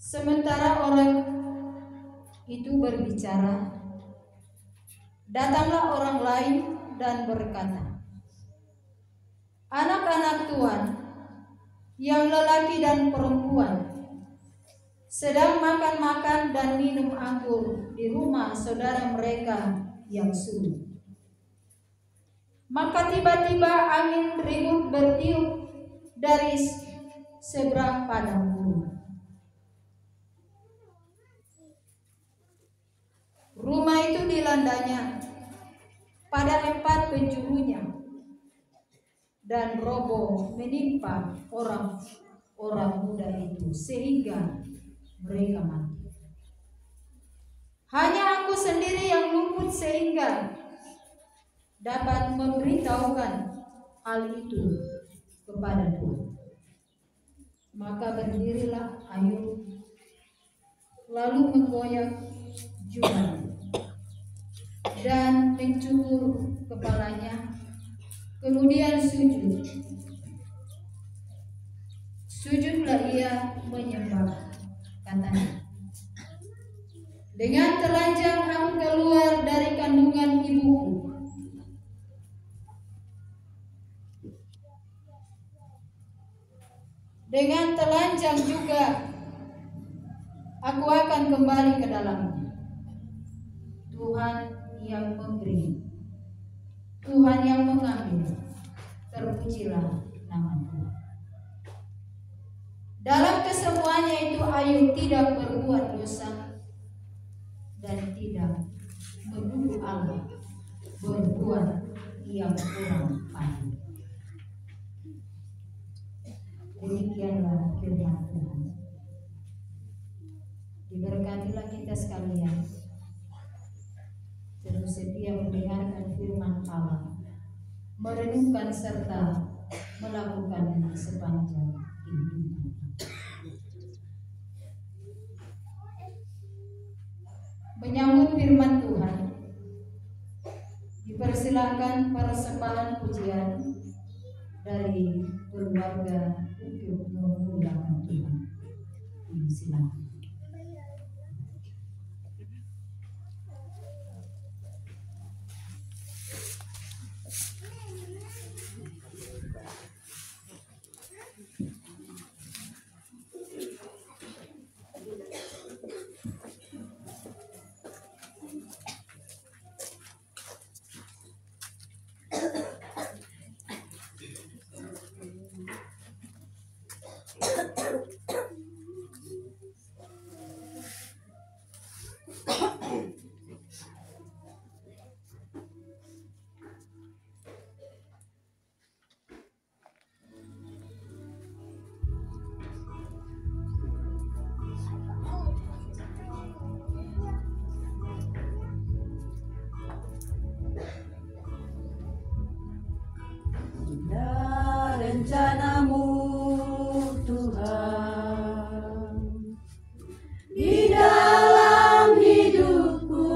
Sementara orang itu berbicara, datanglah orang lain dan berkata, "Anak-anak Tuhan, yang lelaki dan perempuan, sedang makan-makan dan minum anggur di rumah saudara mereka yang suluk." Maka tiba-tiba angin ribut bertiup dari seberang padang gurun. Rumah itu dilandanya pada 4 penjurunya dan roboh menimpa orang muda itu sehingga mereka mati. Hanya aku sendiri yang luput sehingga dapat memberitahukan hal itu kepada Tuhan. Maka berdirilah Ayub, lalu menggoyang jubah dan mencukur kepalanya, kemudian sujud. Sujudlah ia menyembah, katanya, "Dengan telanjang aku keluar dari kandungan ibuku. Dengan telanjang juga aku akan kembali ke dalamnya." Tuhan yang memberi, Tuhan yang mengambil, terpujilah nama Tuhan. Dalam kesemuanya itu Ayub tidak berbuat dosa dan tidak menuduh Allah berbuat yang kurang adil. Demikianlah firman Tuhan. Diberkatilah kita sekalian, terus setia mendengarkan firman Allah, merenungkan serta melakukannya sepanjang kehidupan. Menyambut firman Tuhan, dipersilakan persembahan pujian dari keluarga untuk memuliakan Tuhan. Silakan. Rencanamu Tuhan di dalam hidupku,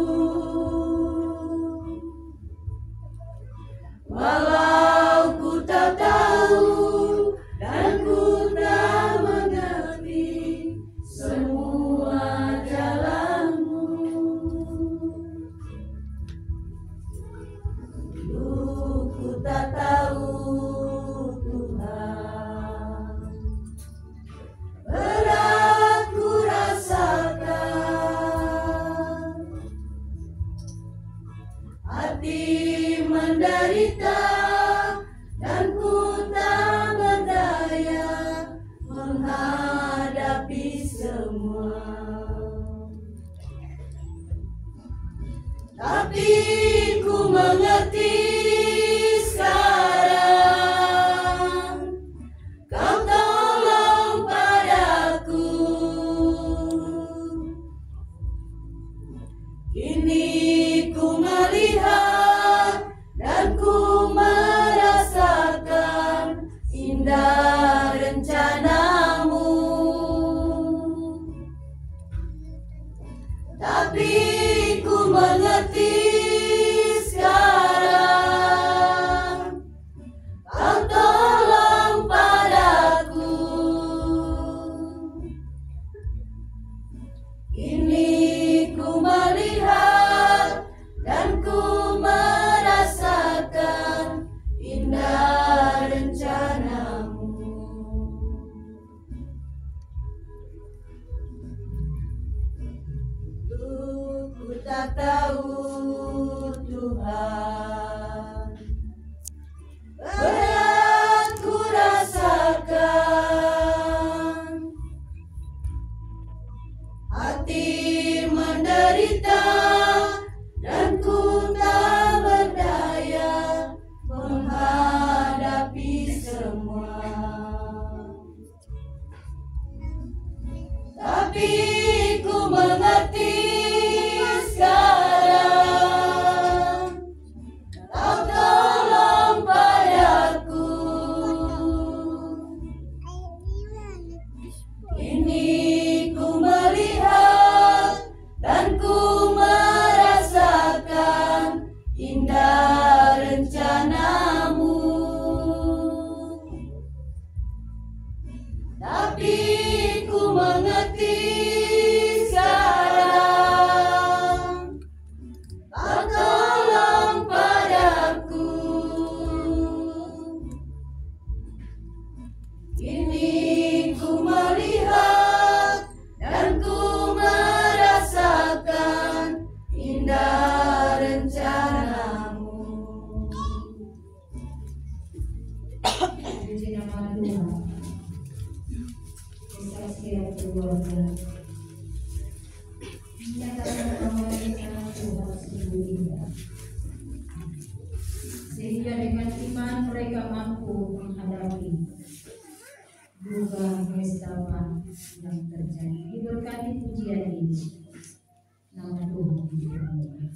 walau ku tak tahu dan ku tak mengerti semua jalanmu, ku tak tahu menderita dan ku tak berdaya menghadapi semua, tapi ku mengerti sekarang Kau tolong padaku. Kini ku melihat dan ku merasakan indah rencanamu, tapi ku mengerti sekarang tahu Tuhan, berat ku rasakan, hati menderita dan ku tak berdaya menghadapi semua. Tapi ku mengerti sekarang, Kau tolong padaku. Kini ku melihat dan ku merasakan indah rencanamu. Tapi ku mengerti sekarang, Kau tolong padaku. Kini ku melihat dan ku merasakan indah rencanamu. Puji nama Tuhan. Kesaksian keluarga menyatakan bahwa Tuhan sungguh indah, sehingga dengan iman mereka mampu menghadapi duka nestapa yang terjadi. Diberkati pujian ini, nama Tuhan dimuliakan.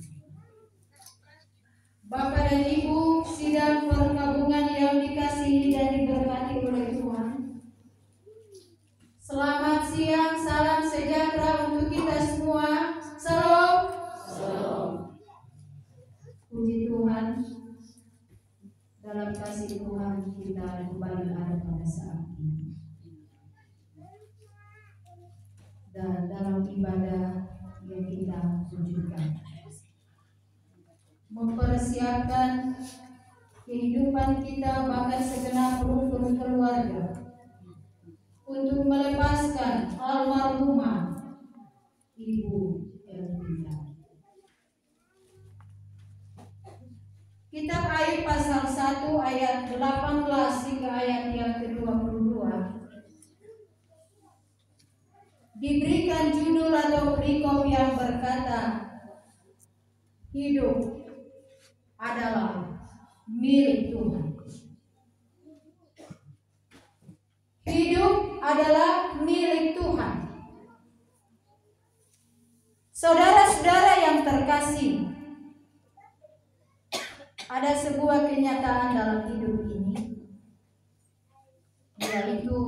Bapak dan Ibu sidang perkabungan yang dikasihi dan diberkati oleh Tuhan, selamat siang, salam sejahtera untuk kita semua. Salam. Puji Tuhan, dalam kasih Tuhan kita kembali ada pada saat ini. Dan dalam ibadah yang kita tunjukkan, mempersiapkan kehidupan kita bahkan segenap rukun keluarga untuk melepaskan almarhumah Ibu Elvita. Kitab Ayub pasal 1 ayat 18 hingga ayat yang ke-22 diberikan judul atau perikop yang berkata, hidup adalah milik Tuhan. Hidup adalah milik Tuhan. Saudara-saudara yang terkasih, ada sebuah kenyataan dalam hidup ini, yaitu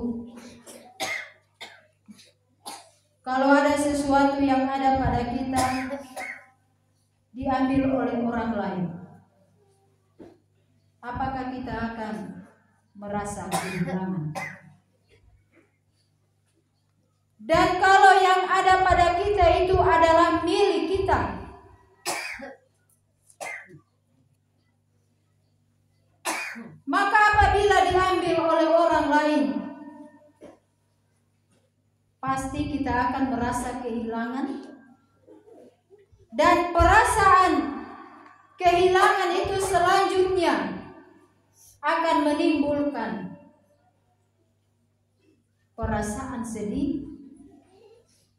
kalau ada sesuatu yang ada pada kita diambil oleh orang lain, apakah kita akan merasa kehilangan? Dan kalau yang ada pada kita itu adalah milik kita, maka apabila diambil oleh orang lain, pasti kita akan merasa kehilangan. Dan perasaan kehilangan itu selanjutnya akan menimbulkan perasaan sedih,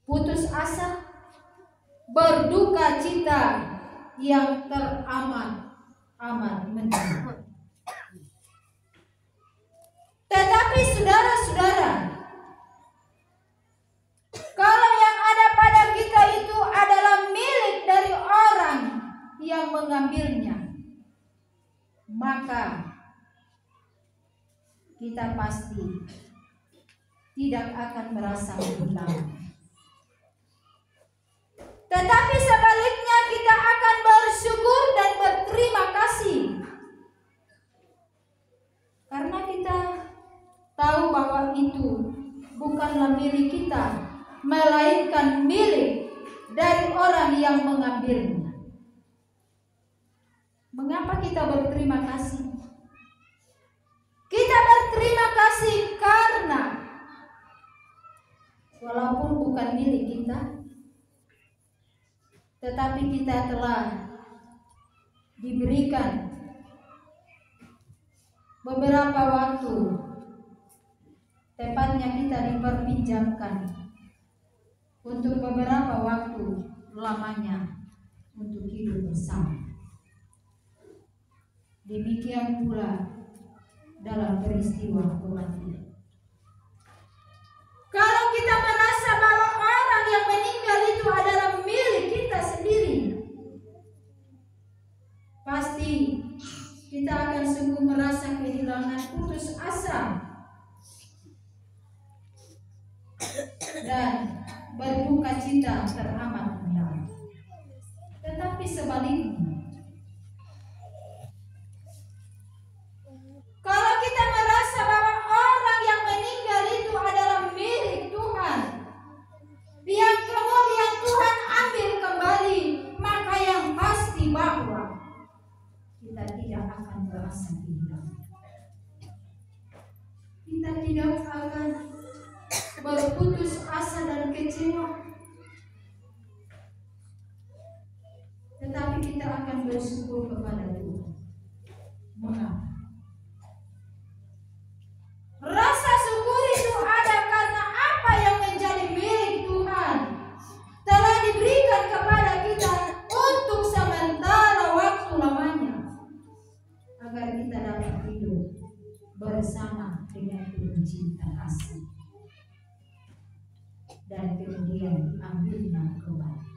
putus asa, berduka cita yang teramat mendalam. Tetapi saudara-saudara, kalau yang ada pada kita itu adalah milik dari orang yang mengambilnya, maka kita pasti tidak akan merasa kehilangan. Tetapi sebaliknya kita akan bersyukur dan berterima kasih, karena kita tahu bahwa itu bukanlah milik kita, melainkan milik dari orang yang mengambilnya. Mengapa kita berterima kasih? Kita berterima kasih karena walaupun bukan milik kita, tetapi kita telah diberikan beberapa waktu, tepatnya kita diperpinjamkan untuk beberapa waktu lamanya untuk hidup bersama. Demikian pula dalam peristiwa kematian. Kalau kita merasa bahwa orang yang meninggal itu adalah milik kita sendiri, pasti kita akan sungguh merasa kehilangan, putus asa, dan berduka cita teramat mendalam. Tetapi sebaliknya, kalau kita merasa bahwa orang yang meninggal itu adalah milik Tuhan, yang kemudian Tuhan ambil kembali, maka yang pasti bahwa kita tidak akan merasa kehilangan. Kita tidak akan berputus asa dan kecewa, tetapi kita akan bersyukur kepada Tuhan. Mengapa? Rasa syukur itu ada karena apa yang menjadi milik Tuhan telah diberikan kepada kita untuk sementara waktu lamanya, agar kita dapat hidup bersama dengan penuh cinta kasih, dan kemudian diambilnya kembali.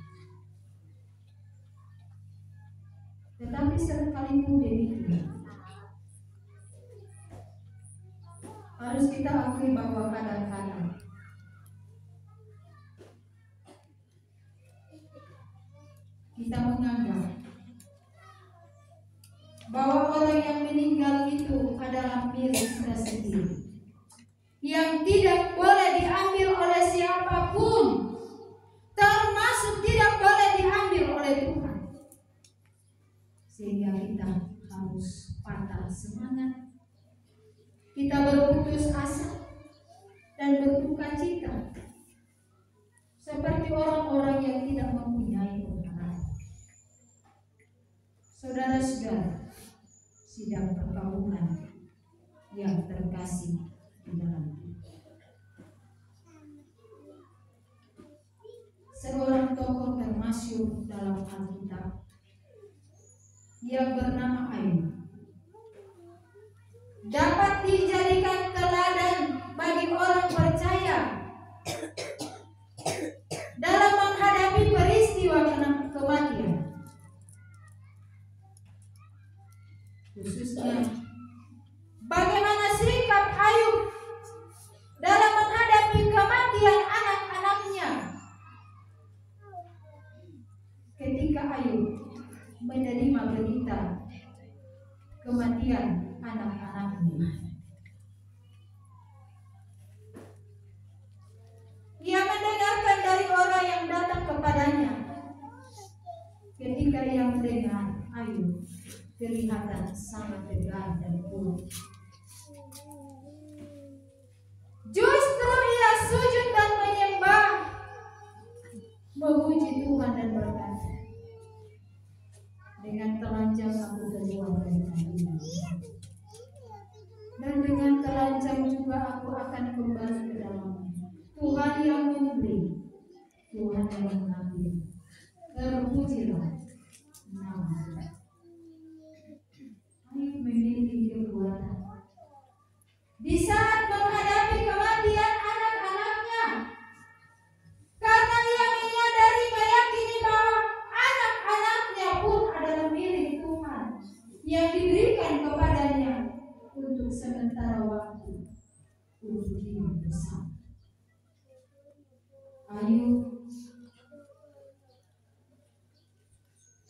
Tetapi sekalipun demikian, harus kita akui bahwa kadang-kadang kita menganggap bahwa orang yang meninggal itu adalah milik kita sendiri, yang tidak boleh diambil oleh siapapun, termasuk tidak boleh diambil oleh Tuhan. Sehingga kita harus patah semangat, kita berputus asa dan berduka cita, seperti orang-orang yang tidak mempunyai pengharapan. Saudara-saudara sidang perkabungan yang terkasih di dalam Tuhan, seorang tokoh termasyhur dalam Alkitab yang bernama Ayub dapat dijadikan teladan bagi orang percaya dalam menghadapi peristiwa kematian, khususnya bagaimana sikap Ayub dalam menghadapi kematian anak-anaknya. Ketika Ayub menerima berita kematian anak-anaknya, ia mendengarkan dari orang yang datang kepadanya. Ketika ia mendengar, Ayub kelihatan sangat tegar dan kuat. Justru ia sujud dan menyembah, memuji Tuhan dan berkata, dengan telanjang aku keluar dari kandungan, dan dengan telanjang juga aku akan kembali ke dalamnya. Tuhan yang memberi, Tuhan yang mengambil. Terpujilah nama Tuhan. Ayub memiliki kekuatan di saat menghadapi kematian anak-anaknya, karena ia menyadari, meyakini bahwa anak-anaknya pun adalah milik Tuhan yang diberikan kepadanya untuk sementara waktu untuk hidup bersama. Ayub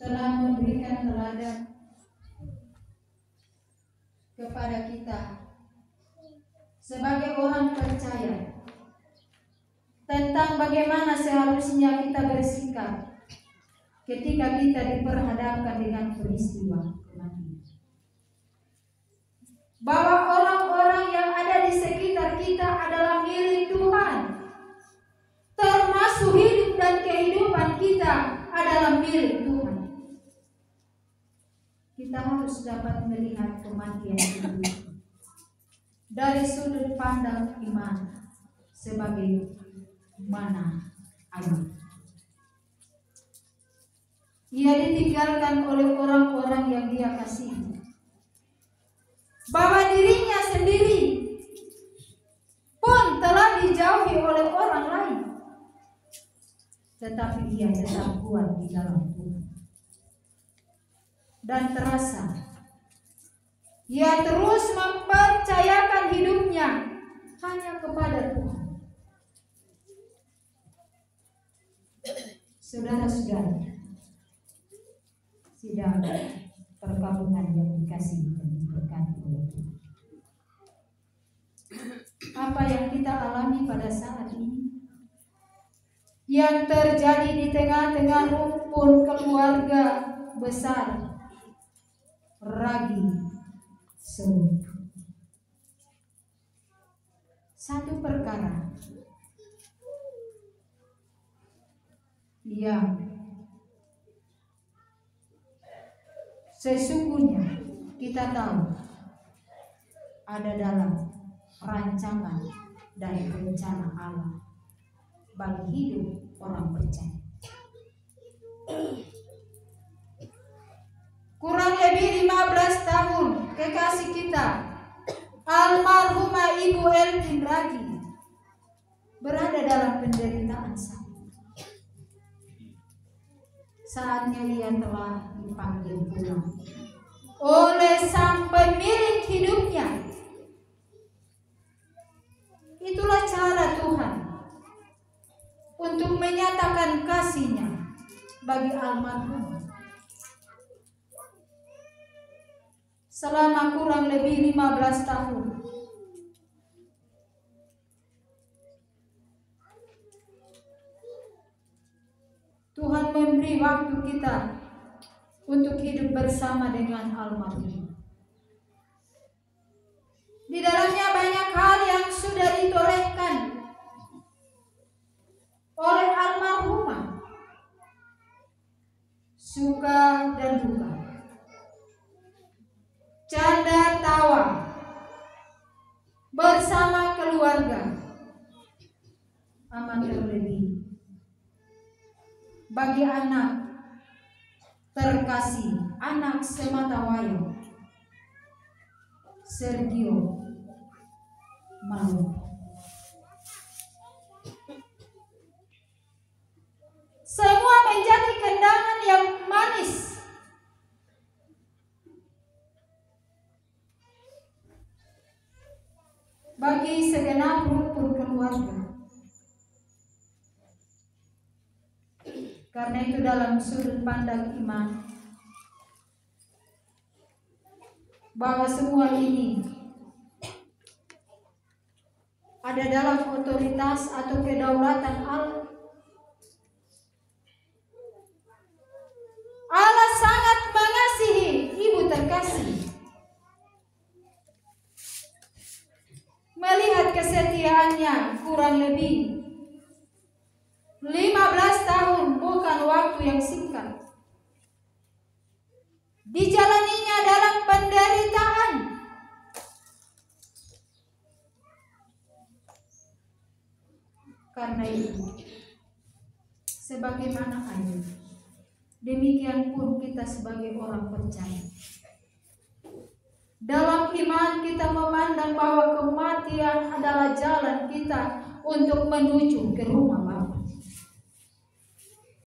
telah memberikan teladan kepada kita sebagai orang percaya tentang bagaimana seharusnya kita bersikap ketika kita diperhadapkan dengan peristiwa kematian. Bahwa orang-orang yang ada di sekitar kita adalah milik Tuhan, termasuk hidup dan kehidupan kita adalah milik harus dapat melihat kematian itu dari sudut pandang iman sebagai mana ayat. Ia ditinggalkan oleh orang-orang yang dia kasihi, bahwa dirinya sendiri pun telah dijauhi oleh orang lain, tetapi ia tetap kuat di dalam Tuhan. Dan terasa ia terus mempercayakan hidupnya hanya kepada Tuhan. Saudara-saudara, sidang perkabungan yang dikasihi dan diberkati oleh Tuhan, apa yang kita alami pada saat ini, yang terjadi di tengah-tengah rumpun keluarga besar Ragi Solo, satu perkara yang sesungguhnya kita tahu ada dalam rancangan dan rencana Allah bagi hidup orang percaya. Kurang lebih 15 tahun kekasih kita, almarhumah Ibu Elvin Ragi, berada dalam penderitaan sakit. Saatnya ia telah dipanggil pulang oleh sang pemilik hidupnya. Itulah cara Tuhan untuk menyatakan kasih-Nya bagi almarhum. Selama kurang lebih 15 tahun, Tuhan memberi waktu kita untuk hidup bersama dengan almarhum. Di dalamnya banyak hal yang sudah ditorehkan oleh almarhumah, suka dan duka, canda tawa bersama keluarga, amat terlebih bagi anak terkasih, anak sematawayang Sergio Malu. Semua menjadi kendangan yang manis. Bagi segenap rumpun keluarga. Karena itu dalam sudut pandang iman, bahwa semua ini ada dalam otoritas atau kedaulatan Allah. Allah sangat mengasihi ibu terkasih. Melihat kesetiaannya kurang lebih 15 tahun, bukan waktu yang singkat, dijalaninya dalam penderitaan. Karena itu, sebagaimana ayat, demikian pun kita sebagai orang percaya. Dalam iman kita memandang bahwa kematian adalah jalan kita untuk menuju ke rumah